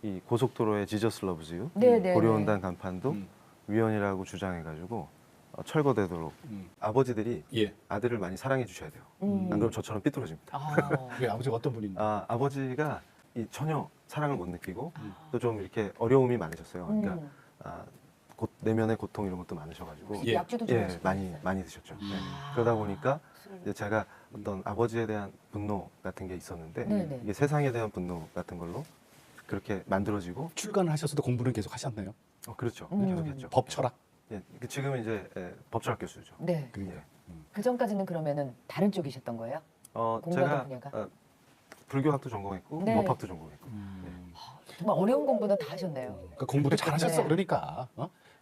이 고속도로의 지저스 러브즈 유 네네. 고려온단 간판도 위헌이라고 주장해가지고 철거되도록 아버지들이 예. 아들을 많이 사랑해 주셔야 돼요. 안 그러면 저처럼 삐뚤어집니다. 왜 아버지가 어떤 분인데? 아버지가 전혀 사랑을 못 느끼고 또 좀 이렇게 어려움이 많으셨어요. 그러니까 내면의 고통 이런 것도 많으셔가지고 예. 약주도 예, 좋아하시고. 많이 드셨죠. 네. 그러다 보니까 이제 제가 어떤 아버지에 대한 분노 같은 게 있었는데 네네. 이게 세상에 대한 분노 같은 걸로 그렇게 만들어지고 출간을 하셨어도 공부는 계속 하셨나요? 그렇죠. 계속했죠. 법 철학. 예, 지금은 이제 법철학 교수죠. 네. 그게. 그 전까지는 그러면은 다른 쪽이셨던 거예요? 공부하던 제가 분야가? 불교학도 전공했고 네. 법학도 전공했고 정말 어려운 공부는 다 하셨네요. 그러니까 공부도 잘하셨어. 네. 그러니까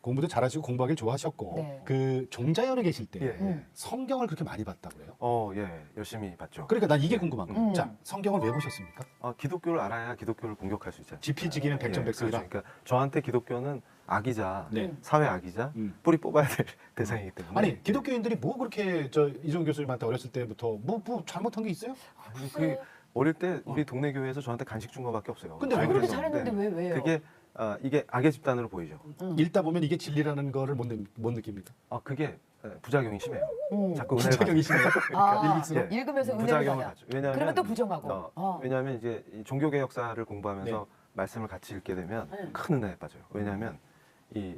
공부도 잘하시고 공부하길 좋아하셨고 네. 그 종자연에 계실 때 예. 성경을 그렇게 많이 봤다고 그래요. 예, 열심히 봤죠. 그러니까 난 이게 궁금한 거예요. 음. 자, 성경을 왜 보셨습니까? 기독교를 알아야 기독교를 공격할 수 있잖아요. 지피지기는 백전백승이다. 그렇죠. 그러니까 저한테 기독교는 악이자 네. 사회 악이자 뿌리 뽑아야 될 대상이기 때문에 아니 기독교인들이 뭐 그렇게 이종 교수님한테 어렸을 때부터 뭐 잘못한 게 있어요? 어릴 때 우리 동네 교회에서 저한테 간식 준 거밖에 없어요. 근데 왜 그렇게 그래서 잘했는데 왜요? 그게 이게 악의 집단으로 보이죠. 읽다 보면 이게 진리라는 거를 못 느낍니까? 그게 부작용이 심해요. 자꾸 은혜를 부작용이 심해요. 읽을수록 예. 읽으면서 은혜를 부작용을 받아. 받죠. 왜냐하면 그러면 또 부정하고. 왜냐하면 이제 이 종교개혁사를 공부하면서 말씀을 같이 읽게 되면 큰 은혜에 빠져요. 왜냐하면 이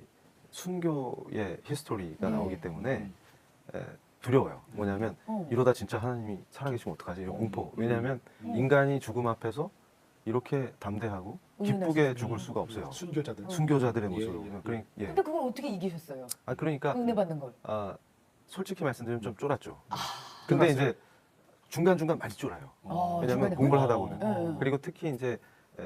순교의 히스토리가 나오기 때문에 두려워요. 뭐냐면 이러다 진짜 하나님이 살아계시면 어떡하지? 이런 공포. 왜냐하면 인간이 죽음 앞에서 이렇게 담대하고 기쁘게 죽을 수가 없어요. 순교자들의 모습을 보면. 근데 그걸 어떻게 이기셨어요? 그러니까 은혜 받는 걸. 솔직히 말씀드리면 좀 쫄았죠. 근데 이제 중간중간 많이 쫄아요. 왜냐하면 중간에 공부를 하다 보면. 네. 그리고 특히 이제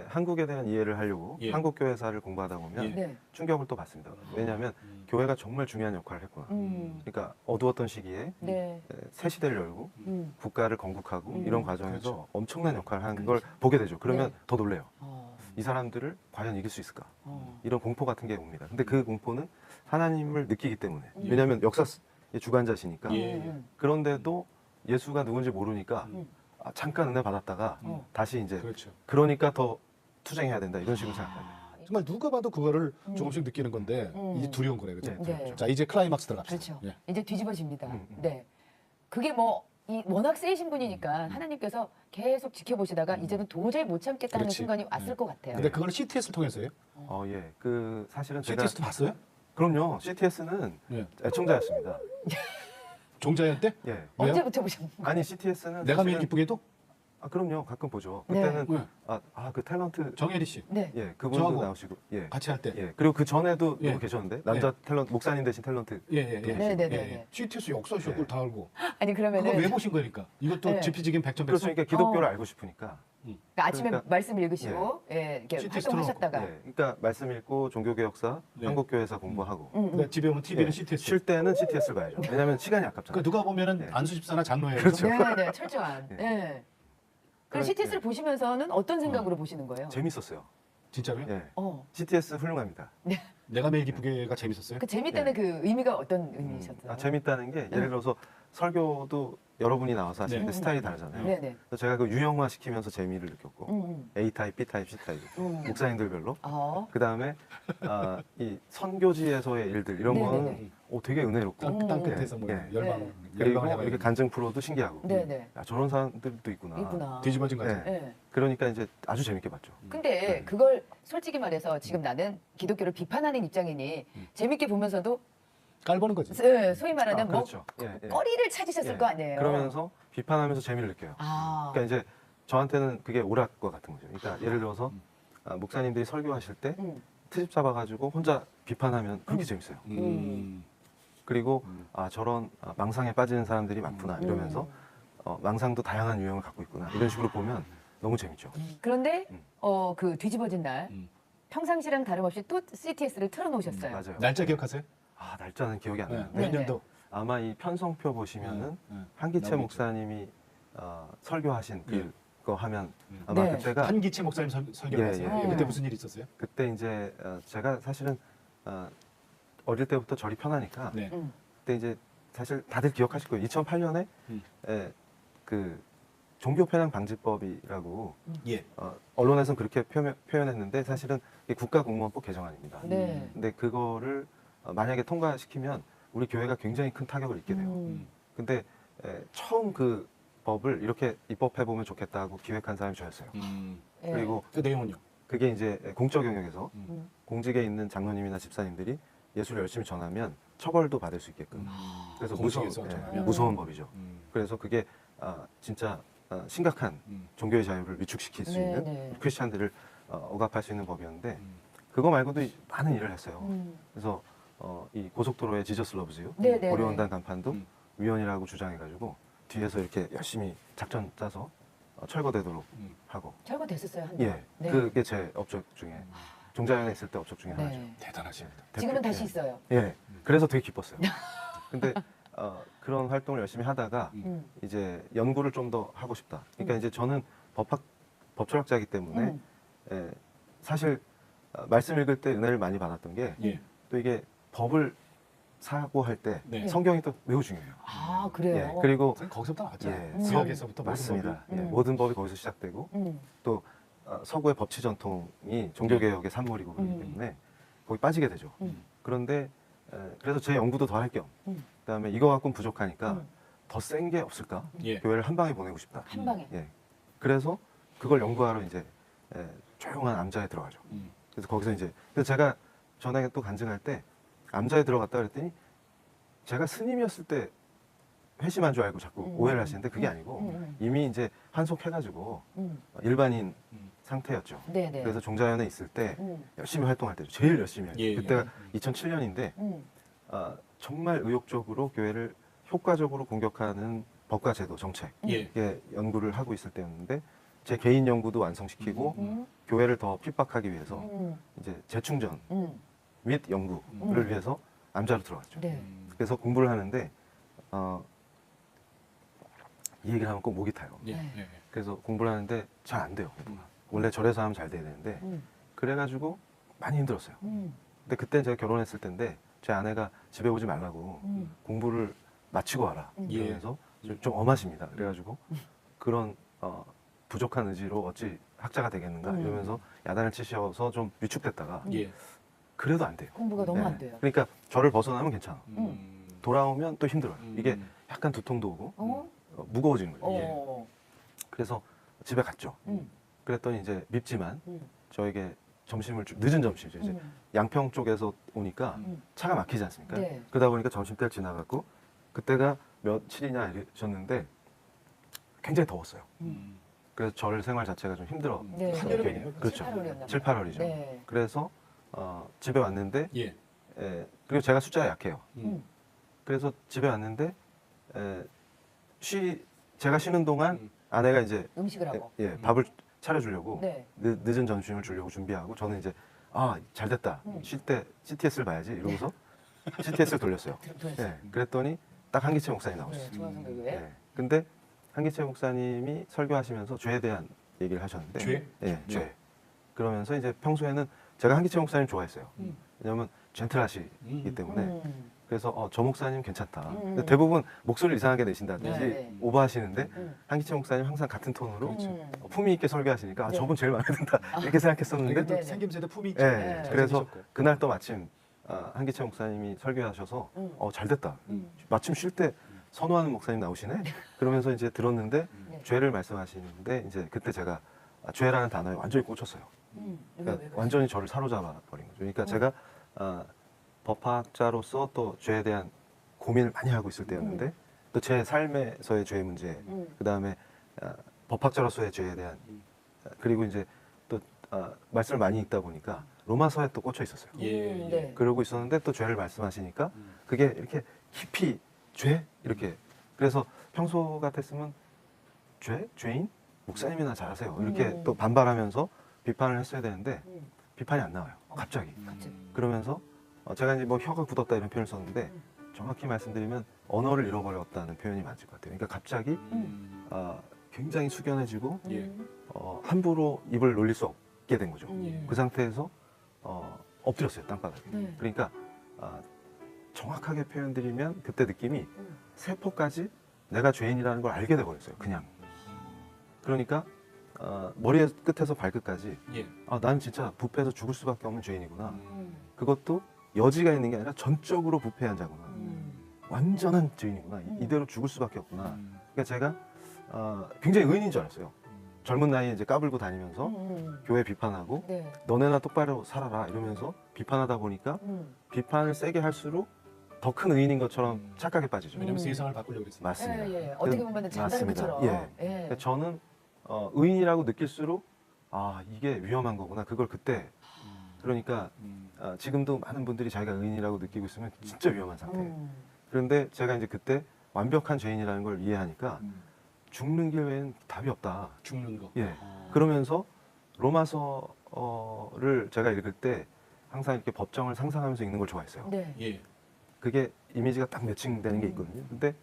한국에 대한 이해를 하려고 한국교회사를 공부하다 보면 네. 충격을 또 받습니다. 왜냐하면 교회가 정말 중요한 역할을 했구나. 그러니까 어두웠던 시기에 네. 새 시대를 열고 국가를 건국하고 이런 과정에서 엄청난 역할을 하는 걸 보게 되죠. 그러면 더 놀래요. 이 사람들을 과연 이길 수 있을까? 이런 공포 같은 게 옵니다. 근데 그 공포는 하나님을 느끼기 때문에. 왜냐하면 역사의 주관자시니까. 그런데도 예수가 누군지 모르니까 잠깐 은혜 받았다가 다시 이제 그러니까 더 투쟁해야 된다 이런 식으로 생각합니다. 정말 누가 봐도 그거를 조금씩 느끼는 건데 이제 두려운 거래요. 그죠? 네. 자, 이제 클라이막스 들어갑시다. 그렇죠. 이제 뒤집어집니다. 네. 그게 뭐 워낙 세이신 분이니까 하나님께서 계속 지켜보시다가 이제는 도저히 못 참겠다는 그렇지. 순간이 왔을 것 같아요. 근데 그걸 CTS를 통해서요? 예. 그 사실은 제가 CTS도 봤어요? 그럼요. CTS는 예. 애청자였습니다. 종자연 때? 예. 언제부터 보셨나요? 아니 CTS는 내가 매일 기쁘게도? 그럼요. 가끔 보죠. 네. 그때는 네. 그 탤런트 정혜리 씨 네. 그분도 저하고 나오시고 같이 할 때. 그리고 그 전에도 예. 누구 계셨는데 남자 탤런트 목사님 대신 탤런트 네네네. CTS 역사 쇼를 다 알고. 아니 그거 왜 그러면은 보신 거니까? 이것도 네. 지피지긴 백전백승. 그렇죠. 그러니까 기독교를 알고 싶으니까 그러니까 아침에 그러니까- 말씀 읽으시고 이렇게 CTS 활동하셨다가 그러니까 말씀 읽고 종교개혁사 네. 한국교회사 공부하고 근데 집에 오면 TV는 CTS. 쉴 때는 CTS를 봐야죠. 왜냐하면 시간이 아깝잖아요. 그 누가 보면은 안수 집사나 장로예요. 그렇죠. 네, 철저한. 예. 네. 그럼 CTS를 보시면서는 어떤 생각으로 보시는 거예요? 재밌었어요. 진짜로요? 예. CTS 훌륭합니다. 내가 매일 기쁘게가 재밌었어요? 그 재밌다는 그 의미가 어떤 의미셨어요? 재밌다는 게 예를 들어서 설교도 여러분이 나와서 하시는데 스타일이 다르잖아요. 네네. 그래서 제가 그 유형화 시키면서 재미를 느꼈고 A타입, B타입, C타입 목사님들별로 그 다음에 이 선교지에서의 일들 이런 거는 되게 은혜롭고 땅끝에서 뭐 예. 열방 그리고 이렇게 간증 프로도 신기하고 네네. 저런 사람들도 있구나. 있구나. 뒤집어진 거죠. 네. 네. 그러니까 이제 아주 재밌게 봤죠. 근데 그걸 솔직히 말해서 지금 나는 기독교를 비판하는 입장이니 재밌게 보면서도 깔보는 거지. 소위 말하는 뭐 그렇죠. 거리를 찾으셨을 거 아니에요. 그러면서 비판하면서 재미를 느껴요. 그러니까 이제 저한테는 그게 오락과 같은 거죠. 그러니까 예를 들어서 목사님들이 설교하실 때 트집 잡아가지고 혼자 비판하면 그렇게 재밌어요. 그리고 저런 망상에 빠지는 사람들이 많구나 이러면서 망상도 다양한 유형을 갖고 있구나 이런 식으로 보면 너무 재밌죠. 그런데 그 뒤집어진 날 평상시랑 다름없이 또 CTS를 틀어놓으셨어요. 맞아요. 날짜 기억하세요? 날짜는 기억이 안 나요. 몇 년도? 아마 이 편성표 보시면은 한기채 나오겠죠. 목사님이 설교하신 그거 하면 네. 아마 그때가 한기채 목사님 설교를 했어요. 예. 그때 무슨 일이 있었어요? 그때 이제 제가 사실은 어릴 때부터 절이 편하니까 네. 그때 이제 사실 다들 기억하실 거예요. 2008년에 그 종교 편향 방지법이라고 예. 언론에서는 그렇게 표현했는데 사실은 이게 국가공무원법 개정안입니다. 네. 근데 그거를 만약에 통과시키면 우리 교회가 굉장히 큰 타격을 입게 돼요. 근데 처음 그 법을 이렇게 입법해 보면 좋겠다고 기획한 사람이 저였어요. 예. 그리고 그 내용은요? 그게 이제 공적 영역에서 음. 공직에 있는 장로님이나 집사님들이 예수를 열심히 전하면 처벌도 받을 수 있게끔. 그래서 공직에서 전하면? 예, 무서운 법이죠. 음. 그래서 그게 진짜 심각한 종교의 자유를 위축시킬 수 네, 있는 네. 크리스찬들을 억압할 수 있는 법이었는데 음. 그거 말고도 많은 일을 했어요. 음. 그래서 이 고속도로의 지저스 러브즈요 네, 네, 고려원단 간판도 음. 위헌이라고 주장해가지고 뒤에서 이렇게 열심히 작전 짜서 철거되도록 음. 하고 철거 됐었어요 한 예 네. 그게 제 업적 중에 종자연에 있을 때 업적 중에 하나죠. 네. 대단하십니다. 지금은 대표- 다시 예. 있어요. 예 그래서 되게 기뻤어요. 근데 그런 활동을 열심히 하다가 음. 이제 연구를 좀 더 하고 싶다. 그러니까 이제 저는 법철학자이기 때문에 음. 사실 말씀 읽을 때 은혜를 많이 받았던 게 또 예. 이게 법을 사고할 때 네. 성경이 또 매우 중요해요. 아 그래요. 예, 그리고 거기서부터 나왔잖아요. 예, 구약에서부터 모든 맞습니다. 법이. 예, 모든 법이 거기서 시작되고 또 서구의 법치 전통이 종교개혁의 산물이고 그렇기 때문에 거기 빠지게 되죠. 그런데 그래서 제 연구도 더 할 겸 그다음에 이거 갖고는 부족하니까 더 센 게 없을까? 예. 교회를 한 방에 보내고 싶다. 한 방에. 예. 그래서 그걸 연구하러 이제 조용한 암자에 들어가죠. 음. 그래서 거기서 이제 그래서 제가 전에 또 간증할 때 암자에 들어갔다 그랬더니 제가 스님이었을 때 회심한 줄 알고 자꾸 오해를 하시는데 그게 아니고 이미 이제 환속해가지고 일반인 상태였죠. 네네. 그래서 종자연에 있을 때 열심히 활동할 때죠. 제일 열심히 할 때. 예, 그때가 예. 2007년인데 정말 의욕적으로 교회를 효과적으로 공격하는 법과 제도, 정책에 예. 연구를 하고 있을 때였는데 제 개인 연구도 완성시키고 교회를 더 핍박하기 위해서 이제 재충전 및 연구를 위해서 암자로 들어갔죠. 네. 그래서 공부를 하는데 이 얘기를 하면 꼭 목이 타요. 예. 네. 예. 그래서 공부를 하는데 잘 안 돼요. 공부가. 원래 절에서 하면 잘 돼야 되는데 그래가지고 많이 힘들었어요. 근데 그때 제가 결혼했을 때인데 제 아내가 집에 오지 말라고 공부를 마치고 와라 이러면서 좀 엄하십니다. 그래가지고 그런 부족한 의지로 어찌 학자가 되겠는가 이러면서 야단을 치셔서 좀 위축됐다가 예. 그래도 안 돼요. 공부가 너무 네. 안 돼요. 그러니까 절을 벗어나면 괜찮아. 음. 돌아오면 또 힘들어요. 이게 약간 두통도 오고 어? 무거워지는 거예요. 어. 그래서 집에 갔죠. 음. 그랬더니 이제 밉지만 음. 저에게 점심을 늦은 점심이죠. 이제 양평 쪽에서 오니까 차가 막히지 않습니까? 네. 그러다 보니까 점심때를 지나갔고 그때가 며칠이냐 이러셨는데 굉장히 더웠어요. 그래서 절 생활 자체가 좀 힘들어. 네. 한여름이네요. 그렇죠. 7, 8월이었나 7, 8월이죠. 네. 그래서 집에 왔는데 예. 그리고 제가 숫자가 약해요. 음. 그래서 집에 왔는데 제가 쉬는 동안 아내가 이제 음식을 하고. 밥을 차려주려고 네. 늦은 점심을 주려고 준비하고 저는 이제 잘 됐다. 쉴 때 CTS를 봐야지 이러고서 CTS를 돌렸어요. 돌렸어요. 네, 그랬더니 딱 한기채 목사님 네, 나오셨어요. 중앙성교회. 네. 근데 한기채 목사님이 설교하시면서 죄에 대한 얘기를 하셨는데 죄? 예, 죄. 그러면서 이제 평소에는 제가 한기채 목사님 좋아했어요. 왜냐하면 젠틀하시기 때문에 그래서 저 목사님 괜찮다. 근데 대부분 목소리를 이상하게 내신다든지 네. 오버하시는데 한기채 목사님 항상 같은 톤으로 품위 있게 설교하시니까 네. 저분 제일 마음에 든다 이렇게 생각했었는데 이게 또 네, 네. 생김새도 품이 있죠. 예, 네. 그래서 잘생기셨고. 그날 또 마침 한기채 목사님이 설교하셔서 잘 됐다. 마침 쉴 때 선호하는 목사님 나오시네. 그러면서 이제 들었는데 네. 죄를 말씀하시는데 이제 그때 제가 죄라는 단어에 완전히 꽂혔어요. 그러니까 완전히 저를 사로잡아 버린 거죠. 그러니까 제가 법학자로서 또 죄에 대한 고민을 많이 하고 있을 때였는데 또 제 삶에서의 죄의 문제, 그 다음에 법학자로서의 죄에 대한 그리고 이제 또 말씀을 많이 읽다 보니까 로마서에 또 꽂혀 있었어요. 예. 네. 그러고 있었는데 또 죄를 말씀하시니까 그게 이렇게 깊이 죄 이렇게 그래서 평소 같았으면 죄인 목사님이나 잘하세요 이렇게 또 반발하면서 비판을 했어야 되는데 비판이 안 나와요. 갑자기. 그러면서 제가 이제 뭐 혀가 굳었다 이런 표현을 썼는데 정확히 말씀드리면 언어를 잃어버렸다는 표현이 맞을 것 같아요. 그러니까 갑자기 굉장히 숙연해지고 예. 함부로 입을 놀릴 수 없게 된 거죠. 예. 그 상태에서 엎드렸어요 땅바닥에. 네. 그러니까 정확하게 표현드리면 그때 느낌이 세포까지 내가 죄인이라는 걸 알게 돼버렸어요. 그냥 그러니까 머리 끝에서 발끝까지 예. 난 진짜 부패해서 죽을 수밖에 없는 죄인이구나. 음. 그것도 여지가 있는 게 아니라 전적으로 부패한 자구나. 완전한 죄인이구나. 이대로 죽을 수밖에 없구나. 그러니까 제가 굉장히 의인인 줄 알았어요. 젊은 나이에 이제 까불고 다니면서 교회 비판하고 네. 너네나 똑바로 살아라 이러면서 비판하다 보니까 비판을 세게 할수록 더 큰 의인인 것처럼 착각에 빠지죠. 왜냐면 세상을 바꾸려고 그랬어요. 맞습니다. 예, 예. 어떻게 보면 장다른 맞습니다. 것처럼. 예. 그러니까 저는 의인이라고 느낄수록 이게 위험한 거구나. 그걸 그때 그러니까 지금도 많은 분들이 자기가 의인이라고 느끼고 있으면 진짜 위험한 상태. 그런데 제가 이제 그때 완벽한 죄인이라는 걸 이해하니까 죽는 길 외엔 답이 없다. 죽는 거. 예. 그러면서 로마서를 제가 읽을 때 항상 이렇게 법정을 상상하면서 읽는 걸 좋아했어요. 네. 예. 그게 이미지가 딱 매칭되는 게 있거든요. 근데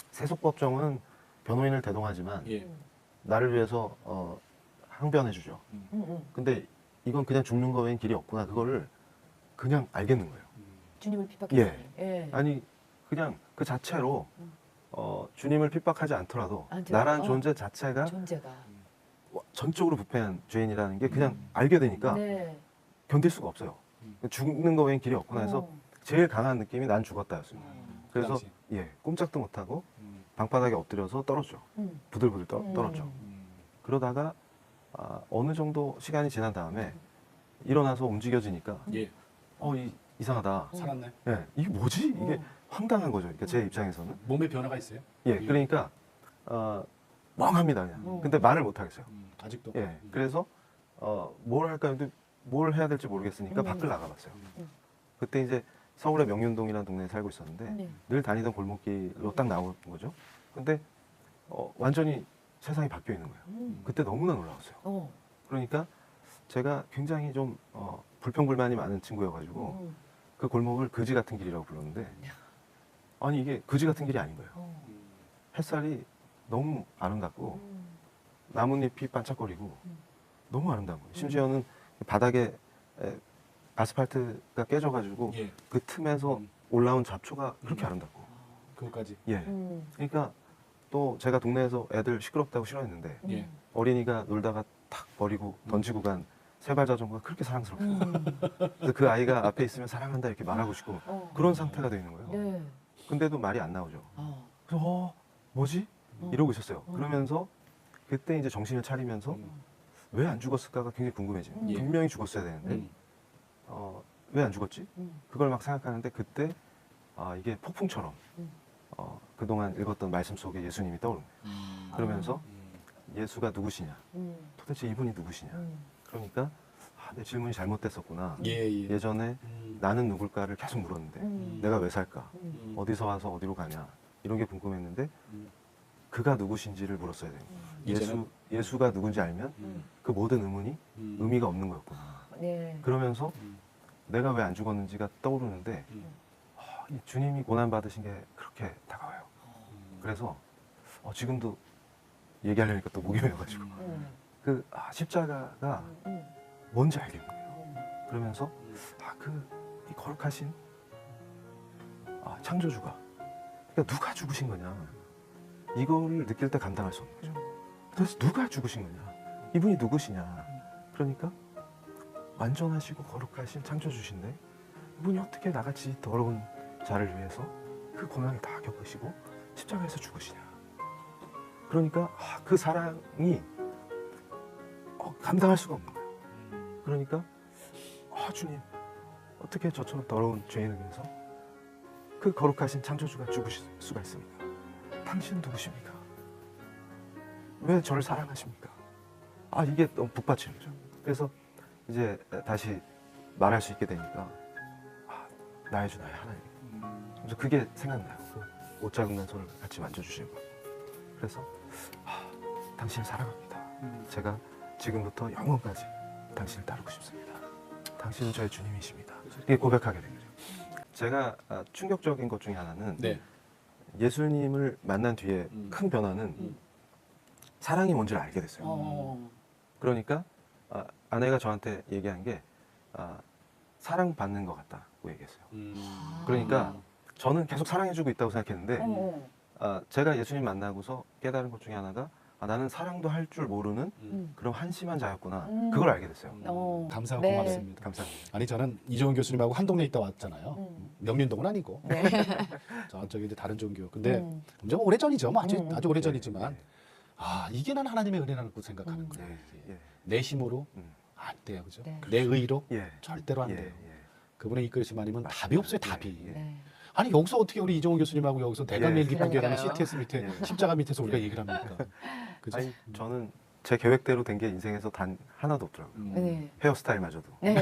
세속법정은 변호인을 대동하지만 예. 나를 위해서 항변해주죠. 근데 이건 그냥 죽는 거 외엔 길이 없구나. 그거를 그냥 알겠는 거예요. 주님을 핍박했어요. 예. 예. 아니 그냥 그 자체로 주님을 핍박하지 않더라도 나란 존재 자체가 존재가. 전적으로 부패한 죄인이라는 게 그냥 알게 되니까 네. 견딜 수가 없어요. 죽는 거 외엔 길이 없구나 해서 제일 강한 느낌이 난 죽었다였습니다. 그래서 당시. 꼼짝도 못하고 방바닥에 엎드려서 떨어져. 부들부들 떨어져. 그러다가 어느 정도 시간이 지난 다음에 일어나서 움직여지니까 예. 이상하다. 살았나요? 예, 이게 뭐지? 이게 황당한 거죠. 그러니까 제 입장에서는. 몸에 변화가 있어요? 예, 그러니까 멍합니다 그냥. 근데 말을 못 하겠어요. 아직도. 예, 그래서 뭘 할까 근데 뭘 해야 될지 모르겠으니까 밖을 나가봤어요. 그때 이제 서울의 명륜동이라는 동네에 살고 있었는데 네. 늘 다니던 골목길로 딱 나온 거죠. 근데 완전히 세상이 바뀌어 있는 거예요. 그때 너무나 놀라웠어요. 그러니까 제가 굉장히 좀 불평불만이 많은 친구여가지고 그 골목을 그지 같은 길이라고 불렀는데 아니 이게 그지 같은 길이 아닌 거예요. 햇살이 너무 아름답고 나뭇잎이 반짝거리고 너무 아름다운 거예요. 심지어는 바닥에 아스팔트가 깨져가지고 예. 그 틈에서 올라온 잡초가 그렇게 아름답고 그것까지. 예. 그러니까 또 제가 동네에서 애들 시끄럽다고 싫어했는데 예. 어린이가 놀다가 탁 버리고 던지고 간 세발 자전거가 그렇게 사랑스럽고 그래서 그 아이가 앞에 있으면 사랑한다 이렇게 말하고 싶고 그런 상태가 되어 있는 거예요. 네. 근데도 말이 안 나오죠. 그래서 뭐지? 이러고 있었어요. 그러면서 그때 이제 정신을 차리면서 왜 안 죽었을까가 굉장히 궁금해져요. 예. 분명히 죽었어야 되는데 왜 안 죽었지? 그걸 막 생각하는데 그때 이게 폭풍처럼 그동안 읽었던 말씀 속에 예수님이 떠오르는 거예요. 그러면서 예수가 누구시냐? 도대체 이분이 누구시냐? 그러니까 내 질문이 잘못됐었구나. 예. 예전에 나는 누굴까를 계속 물었는데 내가 왜 살까? 어디서 와서 어디로 가냐? 이런 게 궁금했는데 그가 누구신지를 물었어야 되는 거예요. 예수가 누군지 알면 그 모든 의문이 의미가 없는 거였구나. 네. 그러면서 내가 왜 안 죽었는지가 떠오르는데 이 주님이 고난 받으신 게 그렇게 다가와요. 그래서 지금도 얘기하려니까 또 목이 메어가지고 그 십자가가 뭔지 알겠는 거예요. 그러면서 이 거룩하신 창조주가 그러니까 누가 죽으신 거냐 이거를 느낄 때 감당할 수 없는 거죠. 도대체 누가 죽으신 거냐 이분이 누구시냐 그러니까 완전하시고 거룩하신 창조주신데 이분이 어떻게 나같이 더러운 자를 위해서 그 고난을 다 겪으시고 십자가에서 죽으시냐 그러니까 그 사랑이 감당할 수가 없는 거예요. 그러니까 주님 어떻게 저처럼 더러운 죄인을 위해서 그 거룩하신 창조주가 죽으실 수가 있습니까? 당신은 누구십니까? 왜 저를 사랑하십니까? 이게 너무 북받치는 거죠. 그래서 이제 다시 말할 수 있게 되니까 나의 주 나의 하나님. 그래서 그게 생각나요. 그 옷자국난 손을 같이 만져주시고 그래서 당신을 사랑합니다. 제가 지금부터 영원까지 당신을 따르고 싶습니다. 당신은 저의 주님이십니다. 이게 고백하게 된 거죠. 제가 충격적인 것 중에 하나는 네. 예수님을 만난 뒤에 큰 변화는 사랑이 뭔지를 알게 됐어요. 그러니까 아내가 저한테 얘기한 게 사랑받는 것 같다고 얘기했어요. 그러니까 저는 계속 사랑해주고 있다고 생각했는데 제가 예수님 만나고서 깨달은 것 중에 하나가 아, 나는 사랑도 할 줄 모르는 음. 그런 한심한 자였구나. 음. 그걸 알게 됐어요. 감사하고 네. 고맙습니다. 감사합니다. 아니 저는 이종훈 교수님하고 한 동네 있다 왔잖아요. 음. 명륜동은 아니고 네. 저쪽에 이제 다른 종교. 근데 음. 좀 오래전이죠. 뭐 아주 음. 아주 오래전이지만 네, 아 이게 난 하나님의 은혜라고 생각하는 음. 거예요. 네, 이게. 예, 내 힘으로 음. 안 돼요, 그죠? 네. 내 의로 예, 절대로 안 예, 돼요. 예. 그분의 이끌으심 아니면 맞습니다. 답이 없어요, 예, 답이. 예. 네. 아니 여기서 어떻게 우리 이종훈 교수님하고 여기서 대관일기판결하는 그러니까요. CTS 밑에 예. 십자가 밑에서 우리가 얘기를 합니까? 그죠? 아니, 저는 제 계획대로 된 게 인생에서 단 하나도 없더라고요. 네. 헤어스타일마저도. 네.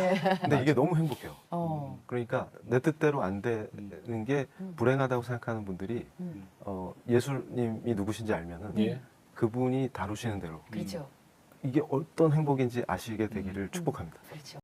근데 이게 너무 행복해요. 어. 그러니까 내 뜻대로 안 되는 게 불행하다고 생각하는 분들이 음. 예수님이 누구신지 알면은 예. 그분이 다루시는 대로 그렇죠. 이게 어떤 행복인지 아시게 되기를 축복합니다. 그렇죠.